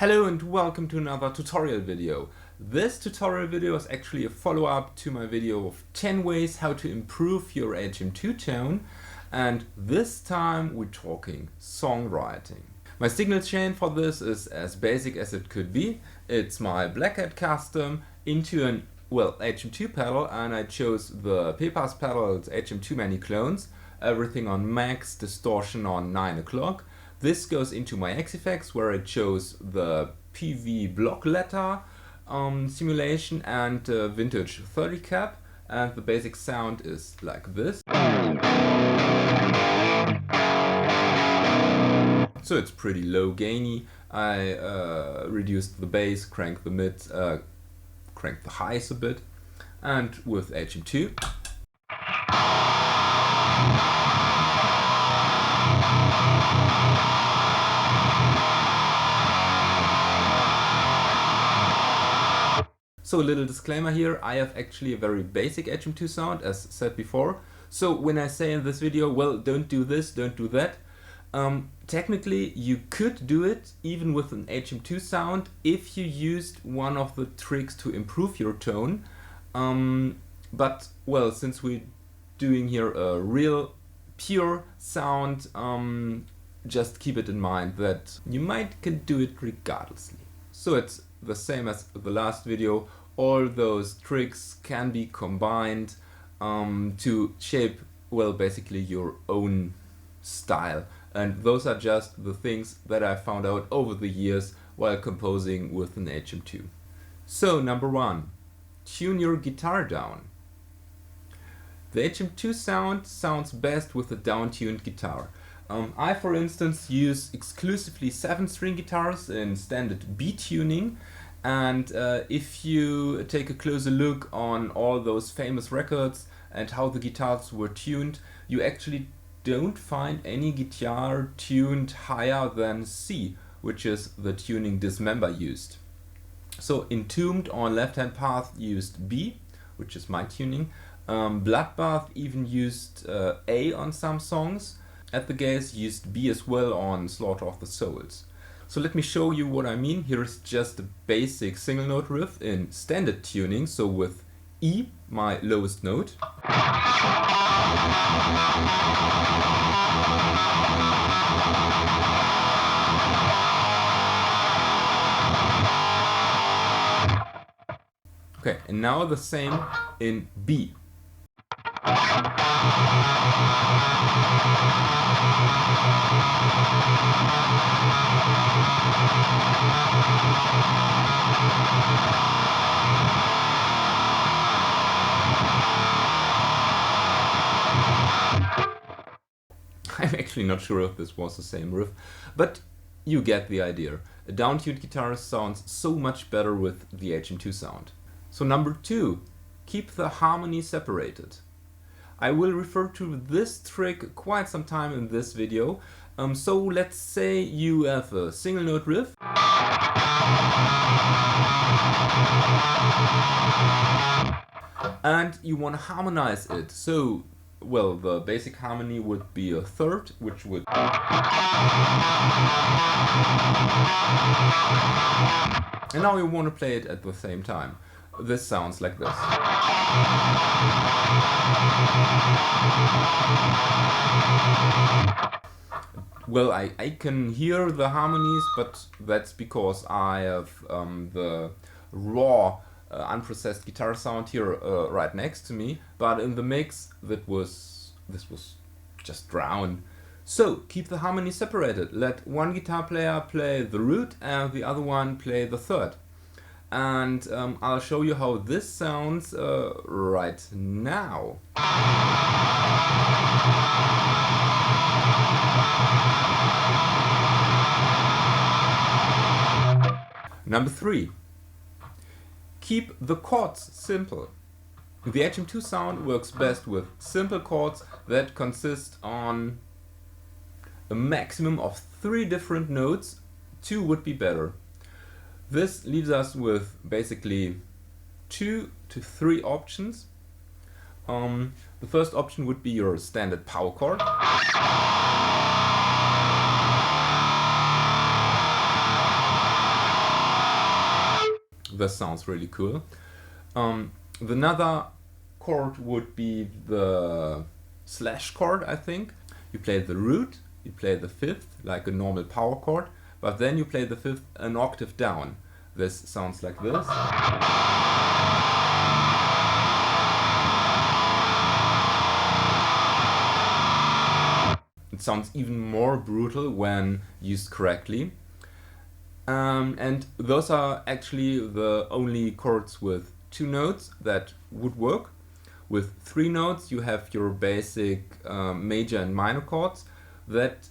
Hello and welcome to another tutorial video. This tutorial video is actually a follow-up to my video of 10 ways how to improve your HM-2 tone, and this time we're talking songwriting. My signal chain for this is as basic as it could be. It's my Black Hat custom into an HM2 pedal, and I chose the P-Pass pedal's HM2 many clones, everything on max, distortion on 9 o'clock. This goes into my X-Effects where I chose the PV block letter simulation and vintage 30 cap, and the basic sound is like this. So it's pretty low gainy. I reduced the bass, cranked the mids, cranked the highs a bit, and with HM2 So a little disclaimer here, I have actually a very basic HM2 sound as said before. So when I say in this video, well, don't do this, don't do that, technically you could do it even with an HM2 sound if you used one of the tricks to improve your tone. But well, since we're doing here a real pure sound, just keep it in mind that you can do it regardlessly. So it's the same as the last video. All those tricks can be combined to shape, well, basically your own style. And those are just the things that I found out over the years while composing with an HM2. So number one, tune your guitar down. The HM2 sound sounds best with a down-tuned guitar. I, for instance, use exclusively 7-string guitars in standard B tuning, and if you take a closer look on all those famous records and how the guitars were tuned, you actually don't find any guitar tuned higher than C, which is the tuning Dismember used. So Entombed on Left Hand Path used B, which is my tuning. Bloodbath even used A on some songs. At the Gaze used B as well on Slaughter of the Souls. So let me show you what I mean. Here is just a basic single note riff in standard tuning, so with E, my lowest note. Okay, and now the same in B. I'm actually not sure if this was the same riff, but you get the idea. A down-tuned guitar sounds so much better with the HM2 sound. So number two, keep the harmony separated. I will refer to this trick quite some time in this video. So let's say you have a single note riff. And you want to harmonize it. So, well, the basic harmony would be a third, which would... And now you want to play it at the same time. This sounds like this. Well, I can hear the harmonies, but that's because I have the raw, unprocessed guitar sound here right next to me. But in the mix, this was just drowned. So keep the harmony separated. Let one guitar player play the root and the other one play the third. And I'll show you how this sounds right now. Number three, keep the chords simple. The HM2 sound works best with simple chords that consist on a maximum of 3 different notes. 2 would be better. This leaves us with basically 2 to 3 options. The first option would be your standard power chord. This sounds really cool. Another chord would be the slash chord, I think. You play the root, you play the fifth, like a normal power chord, but then you play the fifth an octave down. This sounds like this. It sounds even more brutal when used correctly. And those are actually the only chords with 2 notes that would work. With 3 notes you have your basic major and minor chords that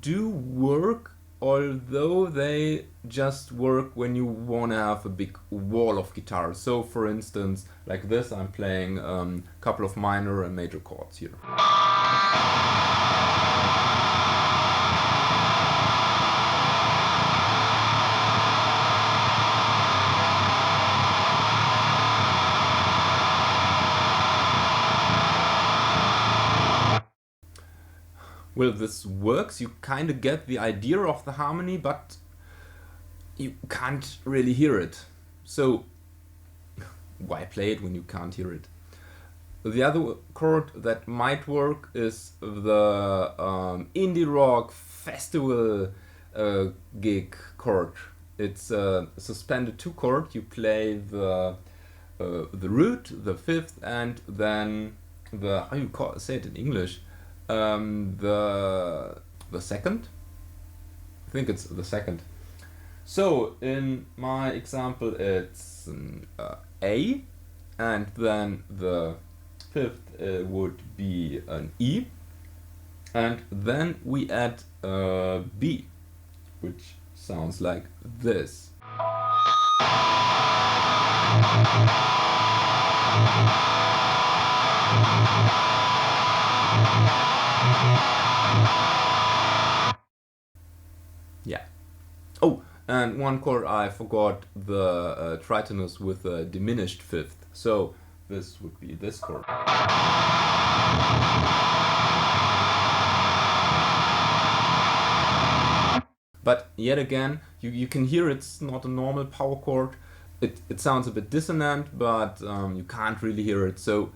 do work, although they just work when you want to have a big wall of guitars. So for instance, like this, I'm playing a couple of minor and major chords here. Well, this works, you kind of get the idea of the harmony, but you can't really hear it. So why play it when you can't hear it? The other chord that might work is the indie rock festival gig chord. It's a suspended 2 chord. You play the root, the fifth, and then the, how you say it in English? The second? I think it's the second. So in my example it's an A, and then the fifth would be an E, and then we add a B, which sounds like this. Yeah. Oh, and one chord I forgot, the tritonus with a diminished fifth. So this would be this chord. But yet again, you can hear it's not a normal power chord. It sounds a bit dissonant, but you can't really hear it. So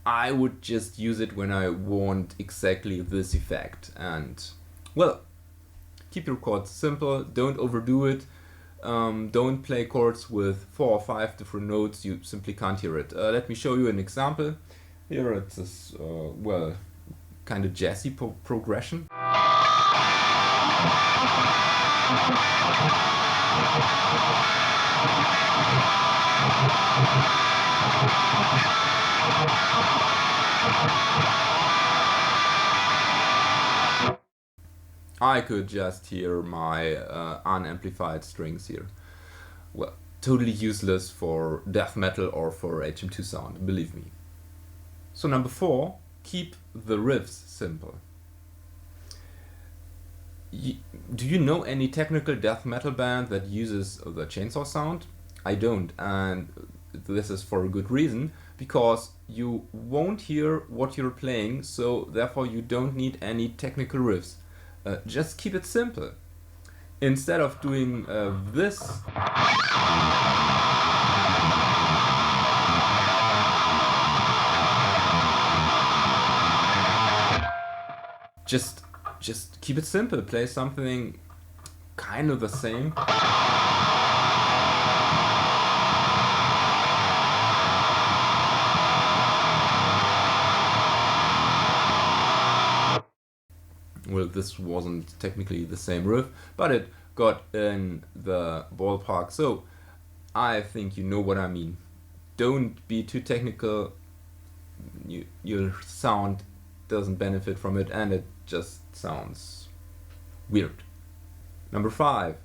I would just use it when I want exactly this effect. And well, keep your chords simple, don't overdo it. Don't play chords with 4 or 5 different notes, you simply can't hear it. Let me show you an example. Here it's this, well, kind of jazzy progression. I could just hear my unamplified strings here. Well, totally useless for death metal or for HM-2 sound, believe me. So number 4, keep the riffs simple. Do you know any technical death metal band that uses the chainsaw sound? I don't, and this is for a good reason, because you won't hear what you're playing, so therefore you don't need any technical riffs. Just keep it simple. Instead of doing this, just keep it simple. Play something kind of the same. Well, this wasn't technically the same riff, but it got in the ballpark, so I think you know what I mean. Don't be too technical, your sound doesn't benefit from it, and it just sounds weird. Number 5,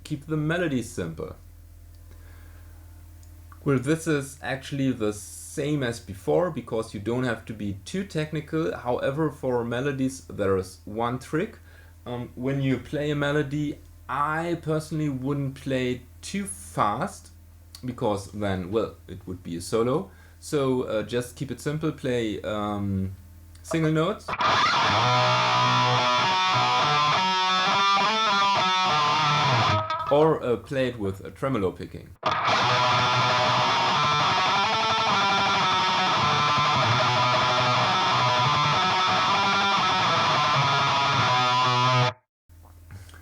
keep the melody simple. Well, this is actually the same as before, because you don't have to be too technical. However, for melodies there is one trick. When you play a melody, I personally wouldn't play too fast, because then, well, it would be a solo. So just keep it simple, play single notes. Or play it with a tremolo picking.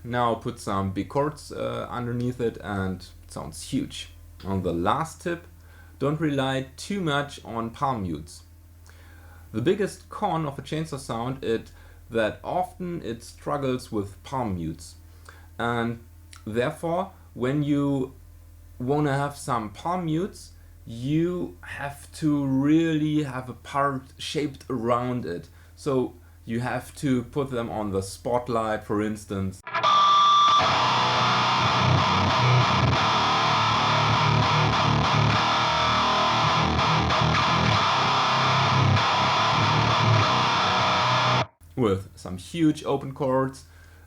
Now put some big chords underneath it and it sounds huge. On the last tip, don't rely too much on palm mutes. The biggest con of a chainsaw sound is that often it struggles with palm mutes, and therefore when you want to have some palm mutes, you have to really have a part shaped around it. So you have to put them on the spotlight, for instance. With some huge open chords.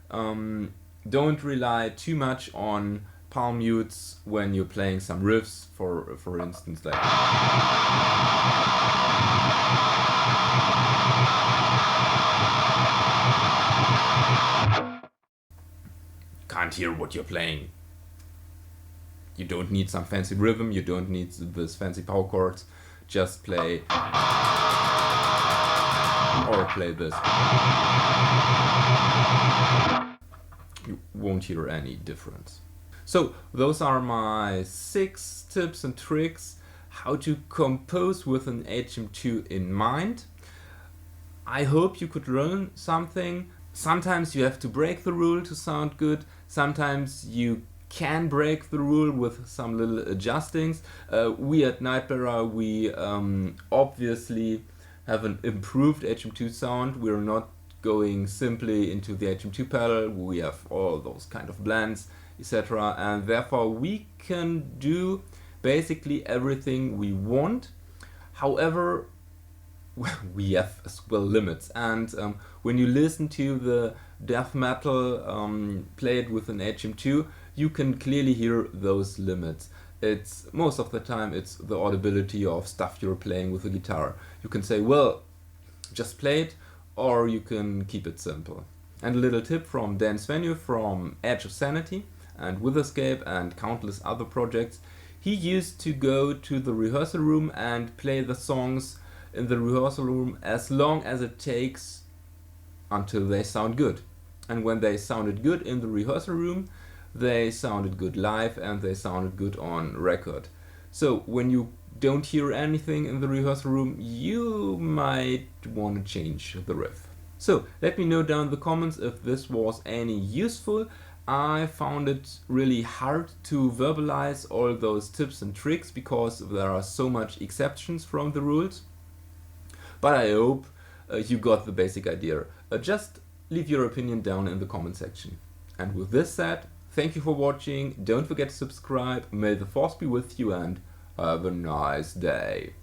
Don't rely too much on palm mutes when you're playing some riffs, for instance, like can't hear what you're playing. You don't need some fancy rhythm, you don't need this fancy power chords, just play or play this. You won't hear any difference. So those are my 6 tips and tricks how to compose with an HM-2 in mind. I hope you could learn something. Sometimes you have to break the rule to sound good, sometimes you can break the rule with some little adjustings. We at Nightbearer, we obviously have an improved HM-2 sound. We're not going simply into the HM-2 pedal, we have all those kind of blends, etc. And therefore we can do basically everything we want. However, we have as well limits, and when you listen to the death metal played with an HM-2, you can clearly hear those limits. It's most of the time it's the audibility of stuff you're playing with the guitar. You can say, well, just play it, or you can keep it simple. And a little tip from Dan Svenue from Edge of Sanity and Witherscape and countless other projects. He used to go to the rehearsal room and play the songs in the rehearsal room as long as it takes until they sound good. And when they sounded good in the rehearsal room, they sounded good live and they sounded good on record. So when you don't hear anything in the rehearsal room, you might want to change the riff. So let me know down in the comments if this was any useful. I found it really hard to verbalize all those tips and tricks because there are so much exceptions from the rules. But I hope you got the basic idea. Just leave your opinion down in the comment section. And with this said, thank you for watching, don't forget to subscribe, may the force be with you and have a nice day.